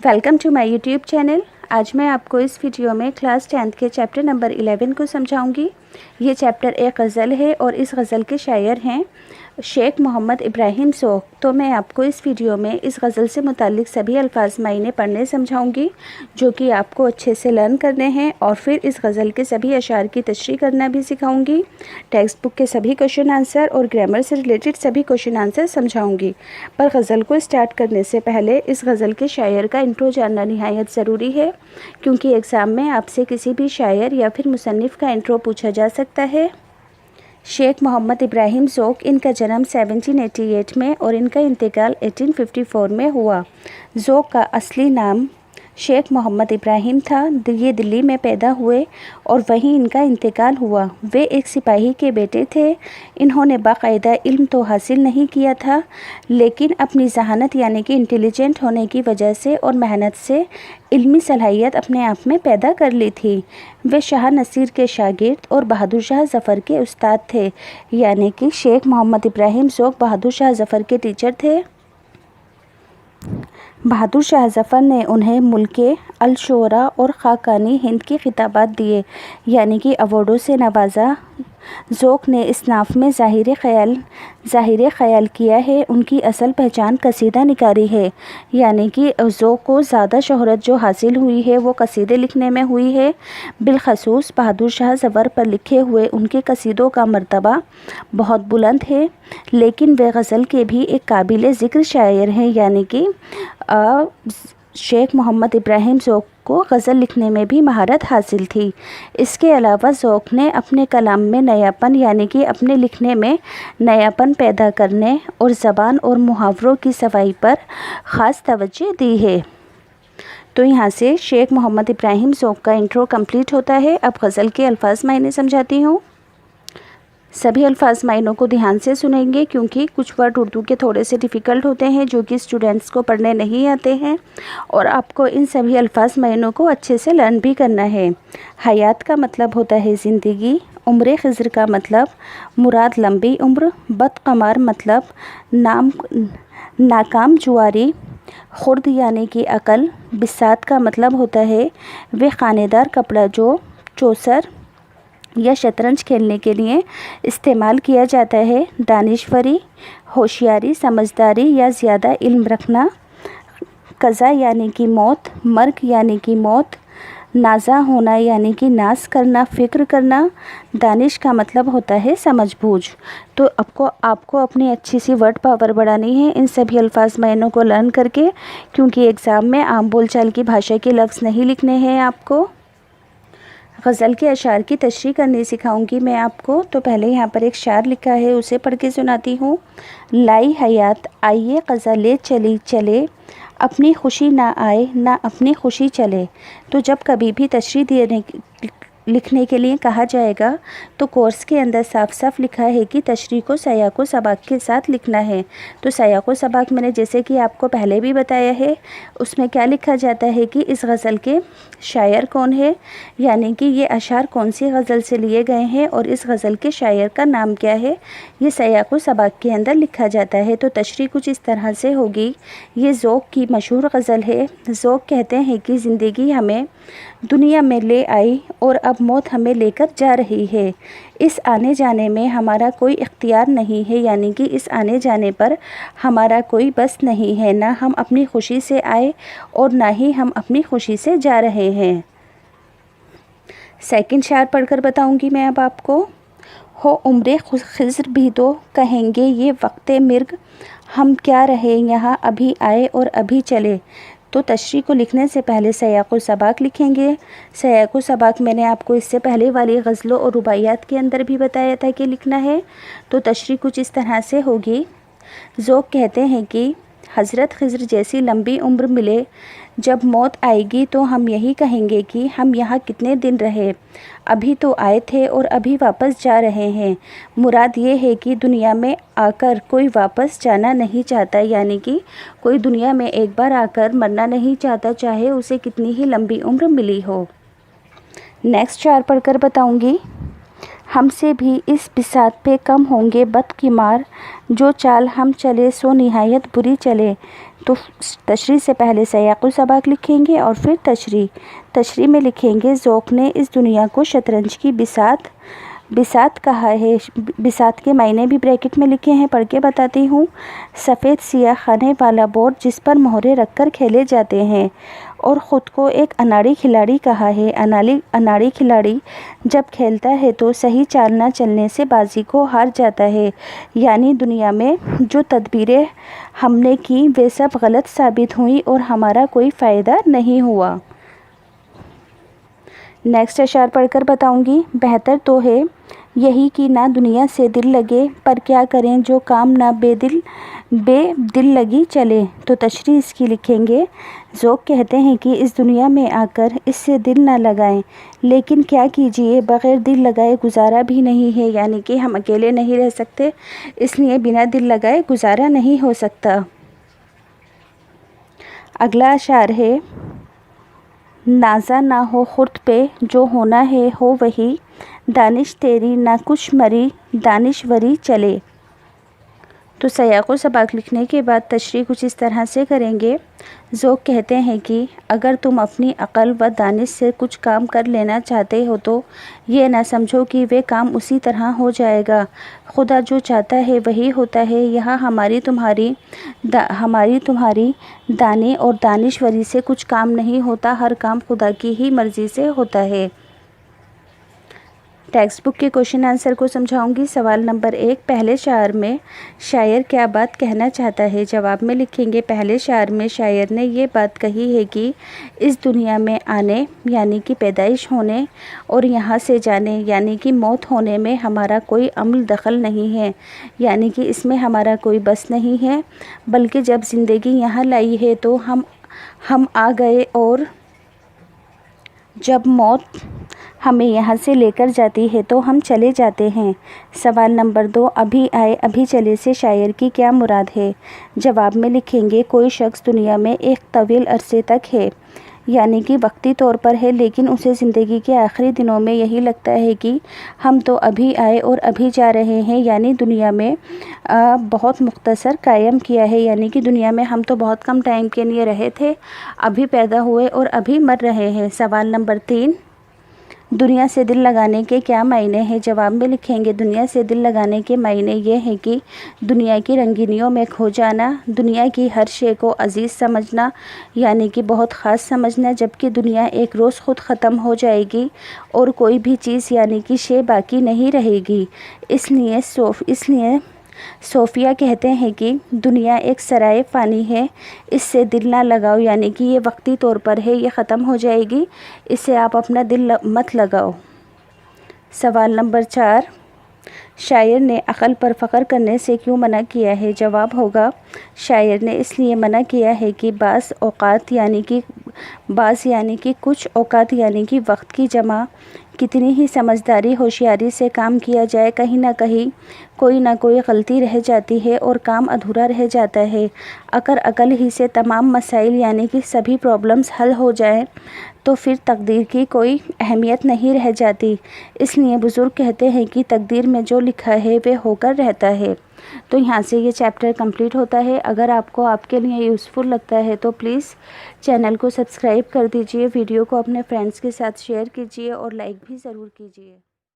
Welcome to my YouTube channel. आज मैं आपको इस वीडियो में क्लास 10th के चैप्टर नंबर 11 को समझाऊंगी। ये चैप्टर एक गज़ल है और इस गज़ल के शायर हैं शेख मोहम्मद इब्राहिम ज़ौक़। तो मैं आपको इस वीडियो में इस गज़ल से मुताल्लिक़ सभी अल्फाज मायने पढ़ने समझाऊंगी जो कि आपको अच्छे से लर्न करने हैं, और फिर इस गज़ल के सभी अशार की तशरीह करना भी सिखाऊंगी। टेक्स्ट बुक के सभी क्वेश्चन आंसर और ग्रामर से रिलेटेड सभी क्वेश्चन आंसर समझाऊंगी। पर गज़ल को स्टार्ट करने से पहले इस गज़ल के शायर का इंट्रो जानना निहायत ज़रूरी है, क्योंकि एग्ज़ाम में आपसे किसी भी शायर या फिर मुसन्निफ़ का इंट्रो पूछा जा सकता है। शेख मोहम्मद इब्राहिम ज़ौक़, इनका जन्म 1788 में और इनका इंतकाल 1854 में हुआ। ज़ौक़ का असली नाम शेख मोहम्मद इब्राहिम था। ये दिल्ली में पैदा हुए और वहीं इनका इंतकाल हुआ। वे एक सिपाही के बेटे थे। इन्होंने बाकायदा इल्म तो हासिल नहीं किया था, लेकिन अपनी ज़हानत यानी कि इंटेलिजेंट होने की वजह से और मेहनत से इल्मी सलाहियत अपने आप में पैदा कर ली थी। वे शाह नसीर के शागिर्द और बहादुर शाह ज़फ़र के उस्ताद थे, यानी कि शेख मोहम्मद इब्राहिम ज़ौक़ बहादुर शाह ज़फ़र के टीचर थे। बहादुर शाह ज़फ़र ने उन्हें मुल्के अल-शोरा और ख़ाक़ानी हिंद के खिताबात दिए, यानी कि अवार्डों से नवाजा। ज़ौक़ ने इसनाफ़ में ज़ाहिर ख़याल किया है। उनकी असल पहचान कसीदा निगारी है, यानी कि ज़ौक़ को ज़्यादा शोहरत जो हासिल हुई है वो कसीदे लिखने में हुई है। बिलख़सूस बहादुर शाह ज़फ़र पर लिखे हुए उनके कसीदों का मर्तबा बहुत बुलंद है, लेकिन वे गज़ल के भी एक काबिल ज़िक्र शायर हैं, यानी कि शेख मोहम्मद इब्राहिम ज़ौक़ को गज़ल लिखने में भी महारत हासिल थी। इसके अलावा ज़ौक़ ने अपने कलाम में नयापन यानी कि अपने लिखने में नयापन पैदा करने और ज़बान और मुहावरों की सफाई पर ख़ास तवज्जो दी है। तो यहाँ से शेख मोहम्मद इब्राहिम ज़ौक़ का इंट्रो कंप्लीट होता है। अब गज़ल के अल्फाज मायने समझाती हूँ। सभी अल्फाज मायनों को ध्यान से सुनेंगे, क्योंकि कुछ वर्ड उर्दू के थोड़े से डिफ़िकल्ट होते हैं जो कि स्टूडेंट्स को पढ़ने नहीं आते हैं, और आपको इन सभी अल्फाज मायनों को अच्छे से लर्न भी करना है। हयात का मतलब होता है ज़िंदगी। उम्र खिज़र का मतलब मुराद लंबी उम्र। बदक़मार मतलब नाकाम जुआरी। खुर्द यानी कि अकल। बिसात का मतलब होता है वे ख़ानेदार कपड़ा जो चौसर या शतरंज खेलने के लिए इस्तेमाल किया जाता है। दानिश्वरी, होशियारी, समझदारी या ज़्यादा इल्म रखना। कज़ा यानी कि मौत। मर्ग यानी कि मौत। नाज़ा होना यानी कि नाज करना, फ़िक्र करना। दानिश का मतलब होता है समझ बूझ। तो आपको अपनी अच्छी सी वर्ड पावर बढ़ानी है इन सभी अल्फाज मायनों को लर्न करके, क्योंकि एग्ज़ाम में आम बोलचाल की भाषा के लफ्ज़ नहीं लिखने हैं आपको। गज़ल के अशार की तशरीह करनी सिखाऊंगी मैं आपको। तो पहले यहाँ पर एक शार लिखा है, उसे पढ़ के सुनाती हूँ। लाई हयात आइए क़ज़ा ले चली चले, अपनी खुशी ना आए ना अपनी खुशी चले। तो जब कभी भी तशरीह लिखने के लिए कहा जाएगा तो कोर्स के अंदर साफ साफ लिखा है कि तशरीह को सयाक़ व सबाक़ के साथ लिखना है। तो सयाक़ व सबाक़ मैंने जैसे कि आपको पहले भी बताया है, उसमें क्या लिखा जाता है कि इस गज़ल के शायर कौन है, यानी कि ये अशार कौन सी गज़ल से लिए गए हैं और इस गज़ल के शायर का नाम क्या है, ये सयाक़ व सबाक़ के अंदर लिखा जाता है। तो तशरीह कुछ इस तरह से होगी। ये ज़ौक़ की मशहूर गज़ल है। ज़ौक़ कहते हैं कि ज़िंदगी हमें दुनिया में ले आई और अब मौत हमें लेकर जा रही है। इस आने जाने में हमारा कोई इख्तियार नहीं है, यानी कि इस आने जाने पर हमारा कोई बस नहीं है। ना हम अपनी खुशी से आए और ना ही हम अपनी खुशी से जा रहे हैं। सेकंड शायर पढ़कर बताऊंगी मैं अब आपको। हो उम्र खिज़र भी तो कहेंगे ये वक्ते मिर्ग, हम क्या रहे यहाँ अभी आए और अभी चले। तो तशरीह को लिखने से पहले सयाक़ व सबाक़ लिखेंगे। सयाक़ व सबाक़ मैंने आपको इससे पहले वाली गज़लों और रुबाइयात के अंदर भी बताया था कि लिखना है। तो तशरीह कुछ इस तरह से होगी। ज़ौक़ कहते हैं कि हज़रत खिज़र जैसी लंबी उम्र मिले, जब मौत आएगी तो हम यही कहेंगे कि हम यहाँ कितने दिन रहे, अभी तो आए थे और अभी वापस जा रहे हैं। मुराद ये है कि दुनिया में आकर कोई वापस जाना नहीं चाहता, यानी कि कोई दुनिया में एक बार आकर मरना नहीं चाहता, चाहे उसे कितनी ही लंबी उम्र मिली हो। नेक्स्ट चार पढ़कर बताऊंगी। ہم سے بھی اس بساط پہ کم ہوں گے بت کی مار، جو چال ہم چلے سو نہایت بری چلے۔ تو تشریح سے پہلے سیاق و سباق لکھیں گے اور پھر تشریح میں لکھیں گے ذوق نے اس دنیا کو شطرنج کی بساط کہا ہے۔ بساط کے معنی بھی بریکٹ میں لکھے ہیں، پڑھ کے بتاتی ہوں۔ سفید سیاہ خانے والا بورڈ جس پر مہرے رکھ کر کھیلے جاتے ہیں، اور خود کو ایک اناڑی کھلاڑی کہا ہے۔ اناڑی کھلاڑی جب کھیلتا ہے تو صحیح چال نہ چلنے سے بازی کو ہار جاتا ہے، یعنی دنیا میں جو تدبیریں ہم نے کی وہ سب غلط ثابت ہوئیں اور ہمارا کوئی فائدہ نہیں ہوا۔ نیکسٹ اشعار پڑھ کر بتاؤں گی۔ بہتر تو ہے یہی کہ نہ دنیا سے دل لگے، پر کیا کریں جو کام نہ بے دل لگی چلے۔ تو تشریح اس کی لکھیں گے ذوق کہتے ہیں کہ اس دنیا میں آ کر اس سے دل نہ لگائیں، لیکن کیا کیجیے بغیر دل لگائے گزارا بھی نہیں ہے، یعنی کہ ہم اکیلے نہیں رہ سکتے، اس لیے بنا دل لگائے گزارا نہیں ہو سکتا۔ اگلا اشعار ہے نازا نہ ہو خرد پہ، جو ہونا ہے ہو وہی، دانش تیری نہ کچھ مری، دانشوری چلے۔ تو سیاق و سباق لکھنے کے بعد تشریح کچھ اس طرح سے کریں گے۔ ذوق کہتے ہیں کہ اگر تم اپنی عقل و دانش سے کچھ کام کر لینا چاہتے ہو تو یہ نہ سمجھو کہ وہ کام اسی طرح ہو جائے گا۔ خدا جو چاہتا ہے وہی ہوتا ہے۔ یہاں ہماری تمہاری دانی اور دانشوری سے کچھ کام نہیں ہوتا، ہر کام خدا کی ہی مرضی سے ہوتا ہے۔ ٹیکسٹ بک کے کوشچن آنسر کو سمجھاؤں گی۔ سوال نمبر 1، پہلے شعر میں شاعر کیا بات کہنا چاہتا ہے؟ جواب میں لکھیں گے پہلے شعر میں شاعر نے یہ بات کہی ہے کہ اس دنیا میں آنے یعنی کہ پیدائش ہونے اور یہاں سے جانے یعنی کہ موت ہونے میں ہمارا کوئی عمل دخل نہیں ہے، یعنی کہ اس میں ہمارا کوئی بس نہیں ہے، بلکہ جب زندگی یہاں لائی ہے تو ہم آ گئے اور جب موت ہمیں یہاں سے لے کر جاتی ہے تو ہم چلے جاتے ہیں۔ سوال نمبر 2، ابھی آئے ابھی چلے سے شاعر کی کیا مراد ہے؟ جواب میں لکھیں گے کوئی شخص دنیا میں ایک طویل عرصے تک ہے، یعنی کہ وقتی طور پر ہے، لیکن اسے زندگی کے آخری دنوں میں یہی لگتا ہے کہ ہم تو ابھی آئے اور ابھی جا رہے ہیں، یعنی دنیا میں بہت مختصر قائم کیا ہے، یعنی کہ دنیا میں ہم تو بہت کم ٹائم کے لیے رہے تھے، ابھی پیدا ہوئے اور ابھی مر رہے ہیں۔ سوال نمبر 3، دنیا سے دل لگانے کے کیا معنی ہیں؟ جواب میں لکھیں گے دنیا سے دل لگانے کے معنی یہ ہیں کہ دنیا کی رنگینیوں میں کھو جانا، دنیا کی ہر شے کو عزیز سمجھنا یعنی کہ بہت خاص سمجھنا، جبکہ دنیا ایک روز خود ختم ہو جائے گی اور کوئی بھی چیز یعنی کہ شے باقی نہیں رہے گی۔ اس لیے صوفیہ کہتے ہیں کہ دنیا ایک سرائے فانی ہے، اس سے دل نہ لگاؤ، یعنی کہ یہ وقتی طور پر ہے، یہ ختم ہو جائے گی، اس سے آپ اپنا دل مت لگاؤ۔ سوال نمبر 4، شاعر نے عقل پر فخر کرنے سے کیوں منع کیا ہے؟ جواب ہوگا شاعر نے اس لیے منع کیا ہے کہ بعض اوقات یعنی کہ کچھ اوقات یعنی کہ وقت کی جمع کتنی ہی سمجھداری ہوشیاری سے کام کیا جائے، کہیں نہ کہیں کوئی نہ کوئی غلطی رہ جاتی ہے اور کام ادھورا رہ جاتا ہے۔ اگر عقل ہی سے تمام مسائل یعنی کہ سبھی پرابلمز حل ہو جائیں تو پھر تقدیر کی کوئی اہمیت نہیں رہ جاتی۔ اس لیے بزرگ کہتے ہیں کہ تقدیر میں جو لکھا ہے وہ ہو کر رہتا ہے۔ تو یہاں سے یہ چیپٹر کمپلیٹ ہوتا ہے۔ اگر آپ کو آپ کے لیے یوزفل لگتا ہے تو پلیز چینل کو سبسکرائب کر دیجئے، ویڈیو کو اپنے فرینڈز کے ساتھ شیئر کیجئے اور لائک بھی ضرور کیجئے۔